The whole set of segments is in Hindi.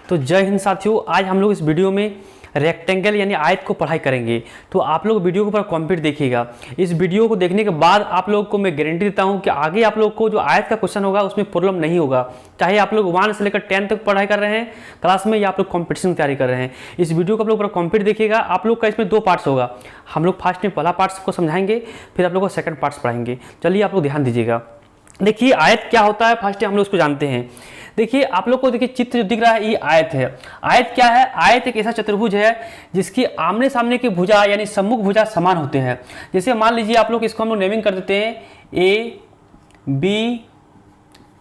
तो जय हिंद साथियों, आज हम लोग इस वीडियो में रेक्टेंगल यानी आयत को पढ़ाई करेंगे। तो आप लोग वीडियो को पूरा कंप्लीट देखिएगा। इस वीडियो को देखने के बाद आप लोग को मैं गारंटी देता हूं कि आगे आप लोग को जो आयत का क्वेश्चन होगा उसमें प्रॉब्लम नहीं होगा, चाहे आप लोग 1 से लेकर 10 तक पढ़ाई कर रहे हैं क्लास में या आप लोग कॉम्पिटिशन की तैयारी कर रहे हैं। इस वीडियो को आप लोग पूरा कंप्लीट देखिएगा। आप लोग का इसमें 2 पार्ट्स होगा। हम लोग फर्स्ट में पहला पार्ट्स को समझाएंगे, फिर आप लोग को सेकंड पार्ट्स पढ़ाएंगे। चलिए आप लोग ध्यान दीजिएगा। देखिए आयत क्या होता है, फर्स्ट हम लोग उसको जानते हैं। देखिए आप लोग को देखिए चित्र जो दिख रहा है ये आयत है। आयत क्या है? आयत एक ऐसा चतुर्भुज है जिसकी आमने सामने की भुजा यानी सम्मुख भुजा समान होते हैं। जैसे मान लीजिए आप लोग इसको हम लोग नेमिंग कर देते हैं ए बी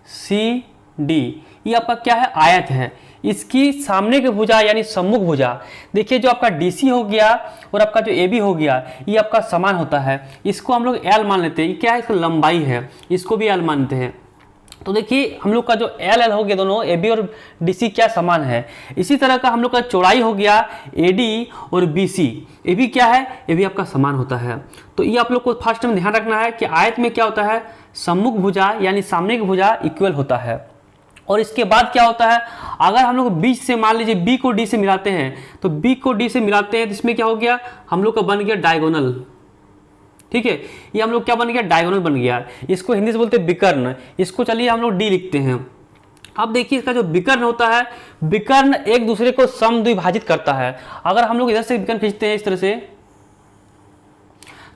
सी डी। ये आपका क्या है? आयत है। इसकी सामने की भुजा यानी सम्मुख भुजा, देखिए जो आपका DC हो गया और आपका जो AB हो गया ये आपका समान होता है। इसको हम लोग L मान लेते हैं। ये क्या है? इसका लंबाई है, इसको भी L मानते हैं। तो देखिए हम लोग का जो L हो गया, दोनों AB और DC क्या समान है। इसी तरह का हम लोग का चौड़ाई हो गया AD और BC, ये भी क्या है? ये भी आपका समान होता है। तो ये आप लोग को फर्स्ट में ध्यान रखना है कि आयत में क्या होता है? सम्मुख भुजा यानी सामने की भुजा इक्वल होता है। और इसके बाद क्या होता है? अगर हम लोग बीच से मान लीजिए B को D से मिलाते हैं, तो B को D से मिलाते हैं तो इसमें क्या हो गया? हम लोग का बन गया डायगोनल। ठीक है, ये हम लोग क्या बन गया? डायगोनल बन गया। इसको हिंदी से बोलते हैं विकर्ण। इसको चलिए हम लोग D लिखते हैं। अब देखिए इसका जो विकर्ण होता है, विकर्ण एक दूसरे को समद्विभाजित करता है। अगर हम लोग इधर से विकर्ण खींचते हैं इस तरह से,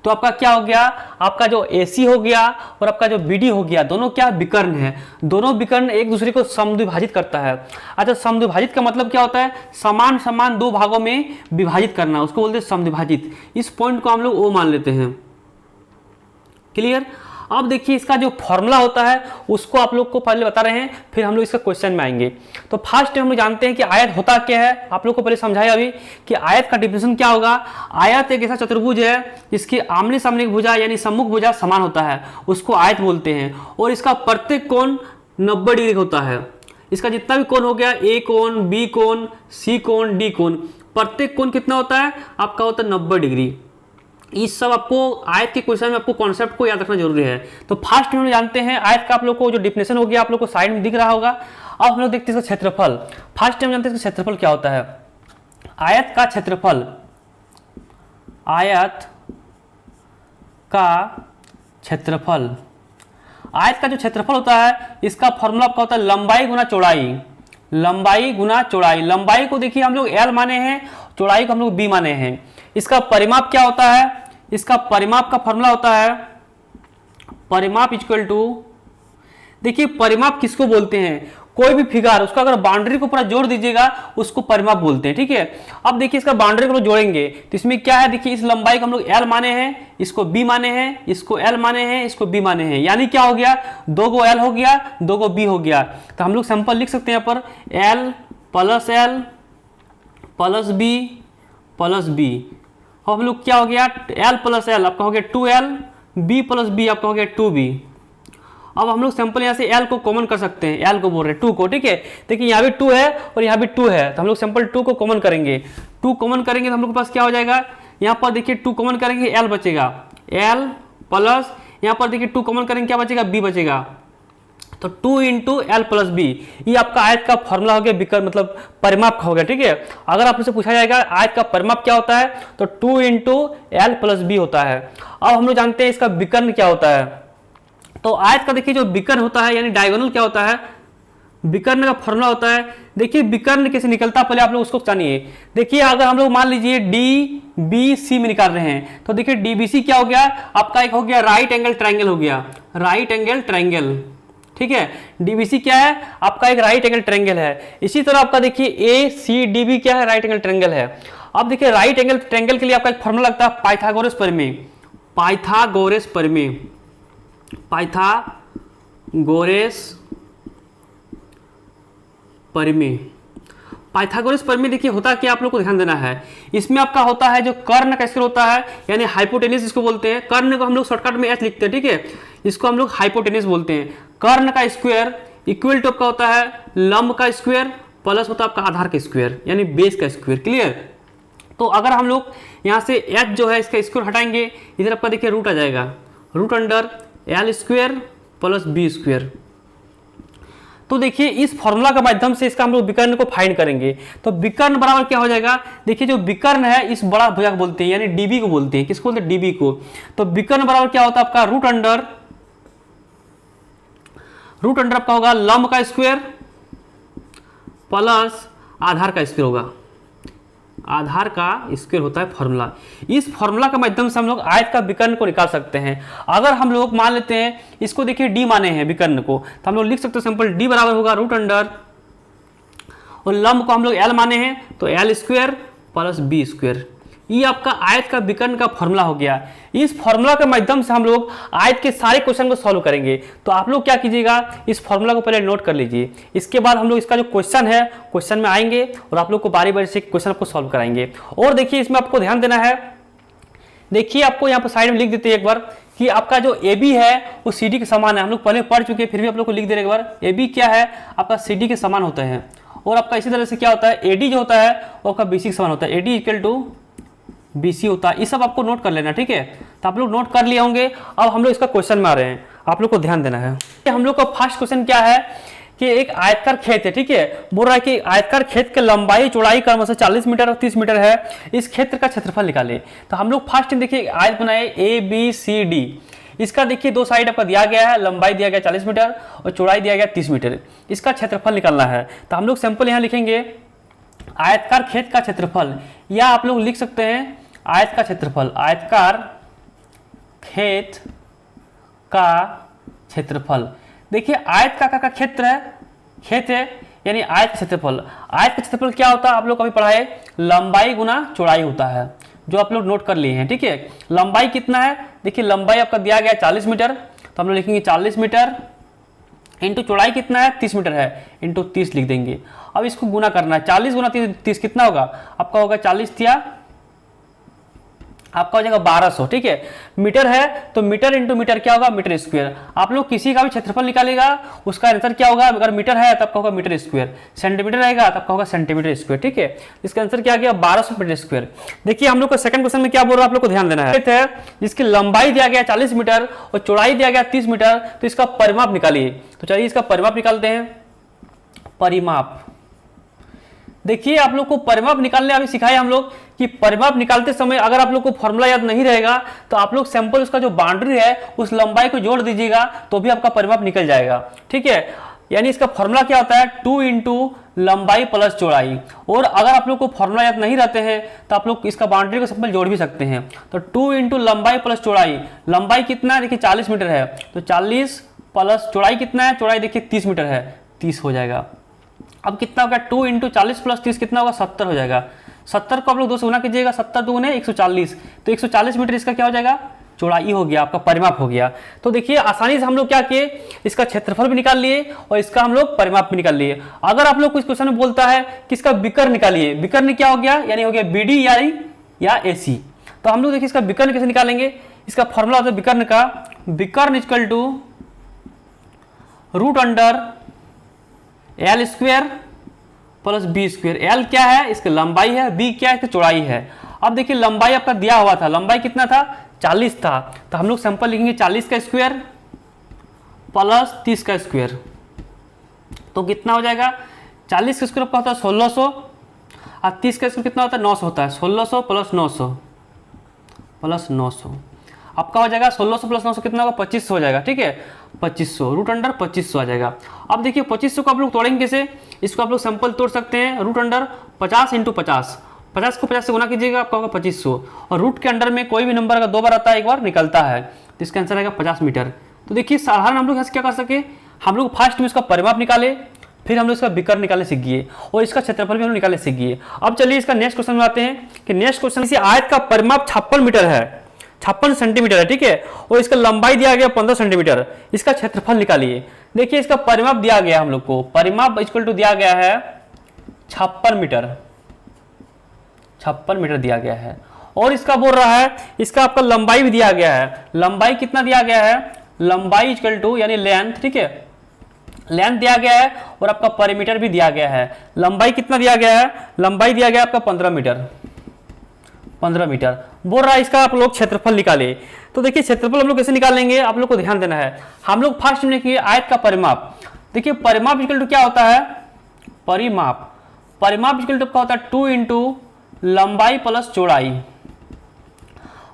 तो आपका क्या हो गया? आपका जो AC हो गया और आपका जो BD हो गया, दोनों क्या विकर्ण है। दोनों विकर्ण एक दूसरे को समद्विभाजित करता है। अच्छा, समद्विभाजित का मतलब क्या होता है? समान समान 2 भागों में विभाजित करना, उसको बोलते हैं समद्विभाजित। इस पॉइंट को हम लोग O मान लेते हैं। क्लियर? अब देखिए इसका जो फॉर्मूला होता है उसको आप लोग को पहले बता रहे हैं, फिर हम लोग इसका क्वेश्चन में आएंगे। तो फर्स्ट हम लोग जानते हैं कि आयत होता क्या है। आप लोग को पहले समझाया अभी कि आयत का डिफिनेशन क्या होगा। आयत एक ऐसा चतुर्भुज है जिसकी आमने सामने की भुजा यानी सम्मुख भुजा समान होता है, उसको आयत बोलते हैं। और इसका प्रत्येक कोण 90 डिग्री होता है। इसका जितना भी कोण हो गया, A कोण, B कोण, C कोण, D कोण, प्रत्येक कोण कितना होता है? आपका होता है 90 डिग्री। इस सब आपको आयत के क्वेश्चन में आपको कॉन्सेप्ट को याद रखना जरूरी है। तो फर्स्ट हम जानते हैं आयत का, आप लोग को जो डिफिनेशन हो गया आप लोग को साइड में दिख रहा होगा। अब हम लोग देखते हैं इसका क्षेत्रफल। फर्स्ट हम जानते हैं इसका क्षेत्रफल क्या होता है। आयत का क्षेत्रफल, आयत का क्षेत्रफल, आयत का जो क्षेत्रफल होता है इसका फॉर्मूला आपका होता है लंबाई गुना चौड़ाई। लंबाई गुना चौड़ाई, लंबाई को देखिए हम लोग L माने हैं, चौड़ाई को हम लोग B माने हैं। इसका परिमाप क्या होता है? इसका परिमाप का फॉर्मूला होता है परिमाप इक्वल टू, देखिए परिमाप किसको बोलते हैं? कोई भी फिगर उसका अगर बाउंड्री को पूरा जोड़ दीजिएगा उसको परिमाप बोलते हैं। ठीक है, अब देखिए इसका बाउंड्री को हम लोग जोड़ेंगे तो इसमें क्या है? देखिए इस लंबाई को हम लोग L माने हैं, इसको B माने हैं, इसको L माने हैं, इसको B माने हैं। यानी क्या हो गया? 2 को L हो गया, 2 को B हो गया। तो हम लोग सिंपल लिख सकते हैं यहाँ पर L plus B plus B। अब हम लोग क्या हो गया? L प्लस L आपका हो गया 2L, B प्लस B आपका हो गया 2B। अब हम लोग सिंपल यहाँ से L को कॉमन कर सकते हैं, L को बोल रहे हैं 2 को। ठीक है, देखिए यहाँ भी 2 है और यहाँ भी 2 है, तो हम लोग सिंपल 2 को कॉमन करेंगे। 2 कॉमन करेंगे तो हम लोग के पास क्या हो जाएगा? यहाँ पर देखिए 2 कॉमन करेंगे L बचेगा, L प्लस यहाँ पर देखिए 2 कॉमन करेंगे क्या बचेगा? B बचेगा। तो 2 इंटू L प्लस B, ये आपका आयत का फॉर्मूला हो गया, विकर्ण मतलब परिमाप का हो गया। ठीक है, अगर आपसे पूछा जाएगा आयत का परिमाप क्या होता है तो 2 इंटू L प्लस B होता है। अब हम लोग जानते हैं इसका विकर्ण क्या होता है। तो आयत का देखिए जो विकर्ण होता है यानी डायगोनल क्या होता है? विकर्ण का फॉर्मूला होता है, देखिए विकर्ण कैसे निकलता है पहले आप लोग उसको जानिए। देखिए अगर हम लोग मान लीजिए DBC में निकाल रहे हैं तो देखिए DBC क्या हो गया? आपका एक हो गया राइट एंगल ट्रायंगल हो गया, राइट एंगल ट्रायंगल। ठीक है, DBC क्या है? आपका एक राइट एंगल ट्रायंगल है। इसी तरह आपका देखिए ACD भी क्या है? राइट एंगल ट्रायंगल है। अब देखिए राइट एंगल ट्रायंगल के लिए आपका एक फॉर्मूला लगता है पाइथागोरस प्रमेय। पाइथागोरस प्रमेय, पाइथागोरस प्रमेय, पाइथागोरस प्रमेय देखिए होता क्या, आप लोग को ध्यान देना है। इसमें आपका होता है जो कर्ण का स्क्वायर होता है यानी हाइपोटेनिस इसको बोलते हैं। कर्ण को हम लोग शॉर्टकट में H लिखते हैं। ठीक है, इसको हम लोग हाइपोटेनिस बोलते हैं। कर्ण का स्क्वायर इक्वल टू आपका होता है लंब का स्क्वायर प्लस होता है आपका आधार का स्क्वायर यानी बेस का स्क्वायर। क्लियर? तो अगर हम लोग यहाँ से H जो है इसका स्क्वायर हटाएंगे, इधर आपका देखिए रूट आ जाएगा, root under L square plus B square. तो देखिए इस फॉर्मूला के माध्यम से इसका हम लोग विकर्ण को फाइंड करेंगे। तो विकर्ण बराबर क्या हो जाएगा, देखिए जो विकर्ण है इस बड़ा भुजा को बोलते हैं यानी डीबी को बोलते हैं। किसको बोलते हैं, डीबी को। तो विकर्ण बराबर क्या होता है आपका रूट अंडर आपका होगा लंब का स्क्वायर प्लस आधार का स्क्वायर होगा। आधार का स्क्वायर होता है फॉर्मूला। इस फॉर्मूला के माध्यम से हम लोग आयत का विकर्ण को निकाल सकते हैं। अगर हम लोग मान लेते हैं इसको, देखिए डी माने हैं विकर्ण को, तो हम लोग लिख सकते हैं सिंपल डी बराबर होगा रूट अंडर, और लंब को हम लोग एल माने हैं तो L square plus B square. ये आपका आयत का विकर्ण का फॉर्मूला हो गया। इस फॉर्मूला के माध्यम से हम लोग आयत के सारे क्वेश्चन को सॉल्व करेंगे। तो आप लोग क्या कीजिएगा, इस फॉर्मूला को पहले नोट कर लीजिए। इसके बाद हम लोग इसका जो क्वेश्चन है क्वेश्चन में आएंगे और आप लोग को बारी बारी से क्वेश्चन आपको सॉल्व कराएंगे। और देखिए इसमें आपको ध्यान देना है, देखिए आपको यहाँ पर साइड में लिख देते हैं एक बार कि आपका जो ए बी है वो सी डी के समान है। हम लोग पहले पढ़ चुके हैं, फिर भी आप लोग को लिख दे रहे एक बार। ए बी क्या है आपका सी डी के समान होता है, और आपका इसी तरह से क्या होता है ए डी जो होता है वो आपका बी सी के समान होता है। A D equal to BC होता है। ये सब आपको नोट कर लेना, ठीक है। तो आप लोग नोट कर लिए होंगे। अब हम लोग इसका क्वेश्चन में आ रहे हैं, आप लोग को ध्यान देना है। हम लोग का फर्स्ट क्वेश्चन क्या है कि एक आयतकार खेत है, ठीक है। बोल रहा है कि आयतकार खेत के लंबाई चौड़ाई क्रमशः 40 मीटर और 30 मीटर है, इस क्षेत्र का क्षेत्रफल निकाले। तो हम लोग फर्स्ट देखिए आयत बनाए ABCD। इसका देखिए दो साइड आपका दिया गया है, लंबाई दिया गया 40 मीटर और चौड़ाई दिया गया 30 मीटर। इसका क्षेत्रफल निकालना है। तो हम लोग सिंपल यहाँ लिखेंगे आयतकार खेत का क्षेत्रफल, या आप लोग लिख सकते हैं आयत का क्षेत्रफल। आयतकार खेत का क्षेत्रफल, देखिए आयत का क्षेत्र है, खेत है यानी आयत का क्षेत्रफल। आयत का क्षेत्रफल क्या होता है आप लोग कभी पढ़ा है, लंबाई गुना चौड़ाई होता है, जो आप लोग नोट कर लिए हैं, ठीक है। लंबाई कितना है, देखिए लंबाई आपका दिया गया 40 मीटर, तो हम लोग लिखेंगे 40 मीटर इंटू चौड़ाई कितना है 30 मीटर है, इंटू 30 लिख देंगे। अब इसको गुना करना है, 40 गुना 30 कितना होगा आपका, होगा 40 या आपका हो जाएगा 1200, ठीक है। मीटर है तो मीटर इंटू मीटर क्या होगा, मीटर स्क्वायर। आप लोग किसी का भी क्षेत्रफल निकालेगा उसका आंसर क्या होगा, अगर मीटर है तब का होगा मीटर स्क्वायर, सेंटीमीटर रहेगा तब का होगा सेंटीमीटर स्क्वायर, ठीक है। इसका आंसर क्या आ गया 1200 मीटर स्क्वायर। देखिए हम लोग को सेकंड क्वेश्चन में क्या बोल रहा है आप लोग को ध्यान देना है, जिसकी लंबाई दिया गया 40 मीटर और चौड़ाई दिया गया 30 मीटर, तो इसका परिमाप निकालिए। तो चलिए इसका परिमाप निकालते हैं। परिमाप, देखिए आप लोग को परिमाप निकालने अभी सिखाया हम लोग कि परिमाप निकालते समय अगर आप लोग को फॉर्मूला याद नहीं रहेगा तो आप लोग सिंपल उसका जो बाउंड्री है उस लंबाई को जोड़ दीजिएगा तो भी आपका परिमाप निकल जाएगा, ठीक है। यानी इसका फॉर्मूला क्या होता है 2 इंटू लंबाई प्लस चौड़ाई। और अगर आप लोग को फॉर्मूला याद नहीं रहते हैं तो आप लोग इसका बाउंड्री को सिंपल जोड़ भी सकते हैं। तो 2 इंटू लंबाई प्लस चौड़ाई, लंबाई कितना है देखिए 40 मीटर है, तो 40 प्लस चौड़ाई कितना है, चौड़ाई देखिए 30 मीटर है, 30 हो जाएगा। अब कितना होगा 2 इंटू 40 प्लस 30 कितना होगा 70 हो जाएगा। 70 को आप लोग 2 से गुना कीजिएगा, 70 दूने 140, तो 140 मीटर इसका क्या हो जाएगा चौड़ाई हो गया, आपका परिमाप हो गया। तो देखिए आसानी से हम लोग क्या किए, इसका क्षेत्रफल भी निकाल लिए और इसका हम लोग परिमाप भी निकाल लिए। अगर आप लोग कुछ क्वेश्चन में बोलता है कि इसका विकर्ण निकालिए, विकर्ण क्या हो गया यानी हो गया BD या AC। तो हम लोग देखिए इसका विकर्ण कैसे निकालेंगे, इसका फॉर्मूला होता है विकर्ण का, विकर्ण equal to root under L square plus B square. L क्या है इसकी लंबाई है, B क्या है इसकी चौड़ाई है। अब देखिए लंबाई आपका दिया हुआ था, लंबाई कितना था 40 था, तो हम लोग सिंपल लिखेंगे 40 का स्क्वायर प्लस 30 का स्क्वायर, तो कितना हो जाएगा 40 का स्क्वायर आपका होता है 1600 और 30 का स्क्वायर कितना होता है 900 होता है, 1600 प्लस 900 प्लस 900 आपका हो जाएगा 1600 प्लस 900 कितना होगा 2500 हो जाएगा, ठीक है। 2500 रूट अंडर 2500 आ जाएगा। अब देखिए 2500 को आप लोग तोड़ेंगे कैसे, इसको आप लोग सिंपल तोड़ सकते हैं, रूट अंडर 50 इंटू 50, 50 को 50 से गुना कीजिएगा आपका होगा 2500, और रूट के अंडर में कोई भी नंबर अगर 2 बार आता है 1 बार निकलता है, तो इसका आंसर आएगा 50 मीटर। तो देखिए साधारण हम लोग क्या कर सके, हम लोग फर्स्ट में इसका परिमाप निकाले, फिर हम लोग इसका विकर्ण निकालने सीख गए और इसका क्षेत्रफल भी हम लोग निकालने सीख गए। अब चलिए इसका नेक्स्ट क्वेश्चन में आते हैं कि नेक्स्ट क्वेश्चन, इसी आयत का परिमाप 56 मीटर है, 56 सेंटीमीटर है, ठीक है, और इसका लंबाई दिया गया 15 सेंटीमीटर, इसका क्षेत्रफल निकालिए। देखिए इसका परिमाप दिया गया हम लोग को, परिमाप इक्वल टू दिया गया है 56 मीटर, 56 मीटर दिया गया है। और इसका बोल रहा है इसका आपका लंबाई भी दिया गया है, लंबाई कितना दिया गया है, लंबाई इक्वल टू यानी लेंथ, ठीक है, लेंथ दिया गया है और आपका परिमीटर भी दिया गया है। लंबाई कितना दिया गया है, लंबाई दिया गया आपका 15 मीटर, 15 मीटर बोल रहा है, इसका आप लोग क्षेत्रफल निकाले। तो देखिए क्षेत्रफल हम लोग कैसे निकालेंगे आप लोग को ध्यान देना है। हम लोग फर्स्ट में किए आयत का परिमाप, देखिए परिमाप इक्वल टू क्या होता है, परिमाप इक्वल टू क्या होता है 2 इंटू लंबाई प्लस चौड़ाई।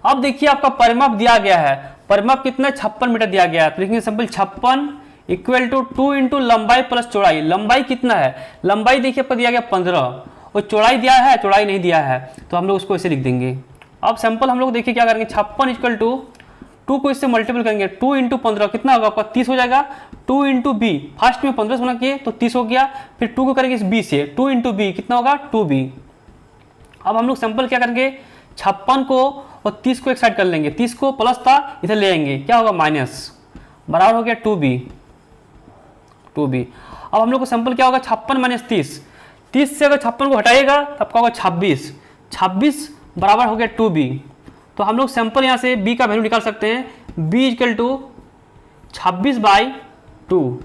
अब देखिए आपका परिमाप दिया गया है, परिमाप कितना 56 मीटर दिया गया है, तो लिखेंगे सिंपल 56 इक्वल टू 2 इंटू लंबाई प्लस चौड़ाई। लंबाई कितना है, लंबाई देखिए आपका दिया गया 15 और चौड़ाई दिया है, चौड़ाई नहीं दिया है, तो हम लोग उसको ऐसे लिख देंगे। अब सिंपल हम लोग देखिए क्या करेंगे, 56 इक्वल टू 2 को इससे मल्टीपल करेंगे, 2 इंटू 15 कितना होगा आपका 30 हो जाएगा। 2 इंटू बी, फर्स्ट में 15 से गुणा किए तो 30 हो गया, फिर 2 को करेंगे इस बी से, 2 इंटू बी कितना होगा 2b। अब हम लोग सिंपल क्या करेंगे, 56 को और 30 को एक साइड कर लेंगे, 30 को प्लस था इधर ले आएंगे, क्या होगा माइनस, बराबर हो गया 2b। अब हम लोग को सिंपल क्या होगा 56 माइनस 30 से अगर 56 को हटाइएगा तब क्या होगा 26 बराबर हो गया 2b। तो हम लोग सिंपल यहाँ से b का वैल्यू निकाल सकते हैं, b इक्वल टू 26/2।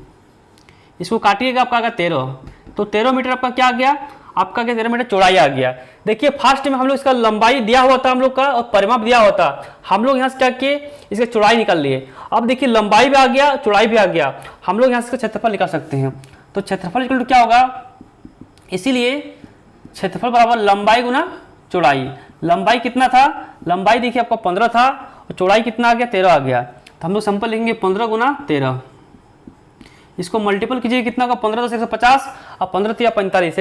इसको काटिएगा आपका आ गया 13, तो 13 मीटर आपका क्या आ गया, आपका क्या 13 मीटर चौड़ाई आ गया। देखिए फर्स्ट में हम लोग इसका लंबाई दिया हुआ था हम लोग का और परिमाप दिया हुआ था, हम लोग यहाँ से क्या किए इसका चौड़ाई निकाल लिए। अब देखिए लंबाई भी आ गया, चौड़ाई भी आ गया, हम लोग यहाँ से इसका क्षेत्रफल निकाल सकते हैं। तो क्षेत्रफल इक्वल टू क्या होगा, इसीलिए क्षेत्रफल बराबर लंबाई गुना चौड़ाई। लंबाई कितना था, लंबाई देखिए आपका 15 था और चौड़ाई कितना आ गया 13 आ गया, तो हम लोग सिंपल लिखेंगे 15 गुना 13। इसको मल्टीपल कीजिए कितना होगा, 15 10 150 और 15 3 45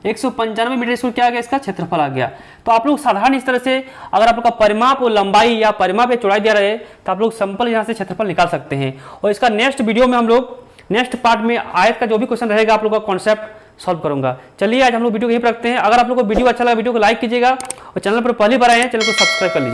195 मीटर इसको क्या आ गया, इसका क्षेत्रफल आ गया। तो आप लोग साधारण इस तरह से अगर आप लोग का परिमाप और लंबाई या परिमाप या चौड़ाई दिया रहे तो आप लोग सिंपल यहाँ से क्षेत्रफल निकाल सकते हैं। और इसका नेक्स्ट वीडियो में हम लोग नेक्स्ट पार्ट में आयत का जो भी क्वेश्चन रहेगा आप लोग का कॉन्सेप्ट सॉल्व करूंगा। चलिए आज हम लोग वीडियो को यहीं पर रखते हैं। अगर आप लोग को वीडियो अच्छा लगा वीडियो को लाइक कीजिएगा और चैनल पर पहली बार आए हैं चैनल को सब्सक्राइब कर लीजिए।